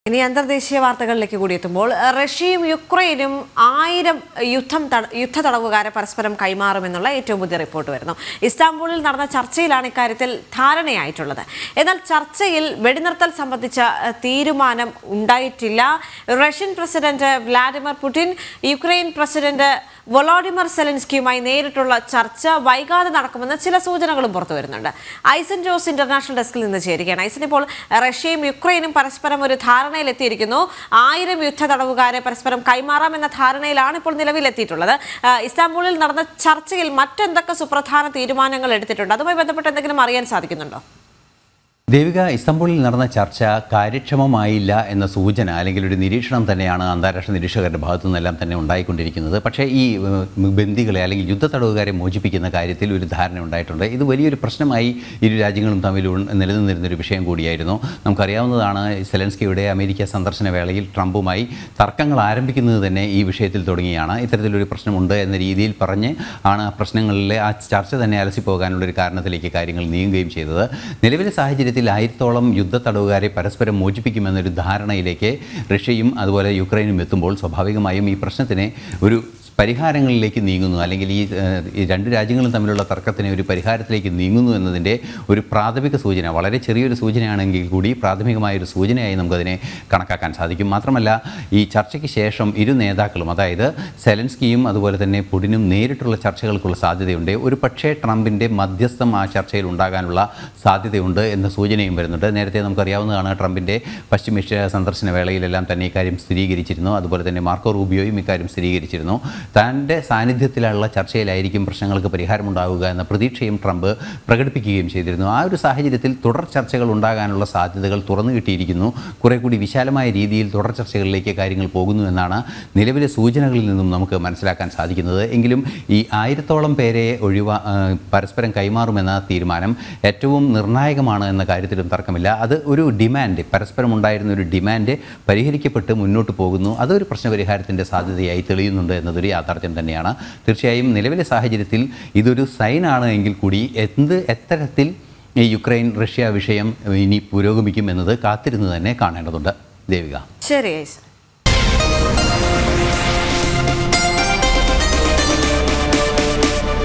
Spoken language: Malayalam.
ഇനി അന്തർദേശീയ വാർത്തകളിലേക്ക് കൂടി എത്തുമ്പോൾ റഷ്യയും യുക്രൈനും 1000 യുദ്ധ തടവുകാരെ പരസ്പരം കൈമാറുമെന്നുള്ള ഏറ്റവും പുതിയ റിപ്പോർട്ട് വരുന്നു. ഇസ്താംബൂളിൽ നടന്ന ചർച്ചയിലാണ് ഇക്കാര്യത്തിൽ ധാരണയായിട്ടുള്ളത്. എന്നാൽ ചർച്ചയിൽ വെടിനിർത്തൽ സംബന്ധിച്ച തീരുമാനം ഉണ്ടായിട്ടില്ല. Russian president Vladimir Putin Ukraine president Volodymyr സെലൻസ്കിയുമായി നേരിട്ടുള്ള ചർച്ച വൈകാതെ നടക്കുമെന്ന് ചില സൂചനകളും പുറത്തു വരുന്നുണ്ട്. ഐസൻ ജോസ് ഇന്റർനാഷണൽ ഡെസ്കിൽ നിന്ന് ചേരുകയാണ്. ഐസൻ, ഇപ്പോൾ റഷ്യയും യുക്രൈനും പരസ്പരം ഒരു ധാരണയിലെത്തിയിരിക്കുന്നു. 1000 യുദ്ധ തടവുകാരെ പരസ്പരം കൈമാറാമെന്ന ധാരണയിലാണ് ഇപ്പോൾ നിലവിലെത്തിയിട്ടുള്ളത്. ഇസ്താംബൂളിൽ നടന്ന ചർച്ചയിൽ മറ്റെന്തൊക്കെ സുപ്രധാന തീരുമാനങ്ങൾ എടുത്തിട്ടുണ്ട്? അതുമായി ബന്ധപ്പെട്ട് എന്തെങ്കിലും അറിയാൻ സാധിക്കുന്നുണ്ടോ? ദേവിക, ഇസ്താംബൂളിൽ നടന്ന ചർച്ച കാര്യക്ഷമമായില്ല എന്ന സൂചന അല്ലെങ്കിൽ ഒരു നിരീക്ഷണം തന്നെയാണ് അന്താരാഷ്ട്ര നിരീക്ഷകരുടെ ഭാഗത്തു നിന്നെല്ലാം തന്നെ ഉണ്ടായിക്കൊണ്ടിരിക്കുന്നത്. പക്ഷേ ഈ ബന്ദികളെ അല്ലെങ്കിൽ യുദ്ധ തടവുകാരെ മോചിപ്പിക്കുന്ന കാര്യത്തിൽ ഒരു ധാരണ ഉണ്ടായിട്ടുണ്ട്. ഇത് വലിയൊരു പ്രശ്നമായി ഇരു രാജ്യങ്ങളും തമ്മിൽ നിലനിന്നിരുന്നൊരു വിഷയം കൂടിയായിരുന്നു. നമുക്കറിയാവുന്നതാണ്, സെലൻസ്കിയുടെ അമേരിക്ക സന്ദർശന വേളയിൽ ട്രംപുമായി തർക്കങ്ങൾ ആരംഭിക്കുന്നത് തന്നെ ഈ വിഷയത്തിൽ തുടങ്ങിയാണ്. ഇത്തരത്തിലൊരു പ്രശ്നമുണ്ട് എന്ന രീതിയിൽ പറഞ്ഞ് ആണ് പ്രശ്നങ്ങളിലെ ആ ചർച്ച തന്നെ അലസിപ്പോകാനുള്ളൊരു കാരണത്തിലേക്ക് കാര്യങ്ങൾ നീങ്ങുകയും ചെയ്തത്. നിലവിലെ സാഹചര്യത്തിൽ 1000-ഓളം യുദ്ധ തടവുകാരെ പരസ്പരം മോചിപ്പിക്കുമെന്നൊരു ധാരണയിലേക്ക് റഷ്യയും അതുപോലെ യുക്രൈനും എത്തുമ്പോൾ സ്വാഭാവികമായും ഈ പ്രശ്നത്തിനെ ഒരു പരിഹാരങ്ങളിലേക്ക് നീങ്ങുന്നു, അല്ലെങ്കിൽ ഈ രണ്ട് രാജ്യങ്ങളും തമ്മിലുള്ള തർക്കത്തിന് ഒരു പരിഹാരത്തിലേക്ക് നീങ്ങുന്നു എന്നതിൻ്റെ ഒരു പ്രാഥമിക സൂചന, വളരെ ചെറിയൊരു സൂചനയാണെങ്കിൽ കൂടി പ്രാഥമികമായൊരു സൂചനയായി നമുക്കതിനെ കണക്കാക്കാൻ സാധിക്കും. മാത്രമല്ല, ഈ ചർച്ചയ്ക്ക് ശേഷം ഇരു നേതാക്കളും, അതായത് സെലൻസ്കിയും അതുപോലെ തന്നെ പുടിനും നേരിട്ടുള്ള ചർച്ചകൾക്കുള്ള സാധ്യതയുണ്ട്. ഒരു പക്ഷേ ട്രംപിൻ്റെ മധ്യസ്ഥം ആ ചർച്ചയിൽ ഉണ്ടാകാനുള്ള സാധ്യതയുണ്ട് എന്ന സൂചനയും വരുന്നുണ്ട്. നേരത്തെ നമുക്കറിയാവുന്നതാണ്, ട്രംപിൻ്റെ പശ്ചിമേഷ്യ സന്ദർശന വേളയിലെല്ലാം തന്നെ ഇക്കാര്യം സ്ഥിരീകരിച്ചിരുന്നു. അതുപോലെ തന്നെ മാർക്കോ റൂബിയോയും ഇക്കാര്യം സ്ഥിരീകരിച്ചിരുന്നു. തൻ്റെ സാന്നിധ്യത്തിലുള്ള ചർച്ചയിലായിരിക്കും പ്രശ്നങ്ങൾക്ക് പരിഹാരമുണ്ടാവുക എന്ന പ്രതീക്ഷയും ട്രംപ് പ്രകടിപ്പിക്കുകയും ചെയ്തിരുന്നു. ആ ഒരു സാഹചര്യത്തിൽ തുടർ ചർച്ചകൾ ഉണ്ടാകാനുള്ള സാധ്യതകൾ തുറന്നു കിട്ടിയിരിക്കുന്നു. കുറേ കൂടി വിശാലമായ രീതിയിൽ തുടർ ചർച്ചകളിലേക്ക് കാര്യങ്ങൾ പോകുന്നു എന്നാണ് നിലവിലെ സൂചനകളിൽ നിന്നും നമുക്ക് മനസ്സിലാക്കാൻ സാധിക്കുന്നത്. എങ്കിലും ഈ 1000-ഓളം പേരെ പരസ്പരം കൈമാറുമെന്ന തീരുമാനം ഏറ്റവും നിർണായകമാണ് എന്ന കാര്യത്തിലും തർക്കമില്ല. അത് ഒരു ഡിമാൻഡ്, പരസ്പരം ഉണ്ടായിരുന്ന ഒരു ഡിമാൻഡ് പരിഹരിക്കപ്പെട്ട് മുന്നോട്ട് പോകുന്നു. അതൊരു പ്രശ്നപരിഹാരത്തിൻ്റെ സാധ്യതയായി തെളിയുന്നുണ്ട് എന്നതൊരു യാഥാർത്ഥ്യം തന്നെയാണ്. തീർച്ചയായും നിലവിലെ സാഹചര്യത്തിൽ ഇതൊരു സൈനാണ് എങ്കിൽ കൂടി എത്തരത്തിൽ ഈ യുക്രൈൻ റഷ്യ വിഷയം ഇനി പുരോഗമിക്കും എന്നത് കാത്തിരുന്ന് തന്നെ കാണേണ്ടതുണ്ട്. ദേവിക. ശരി.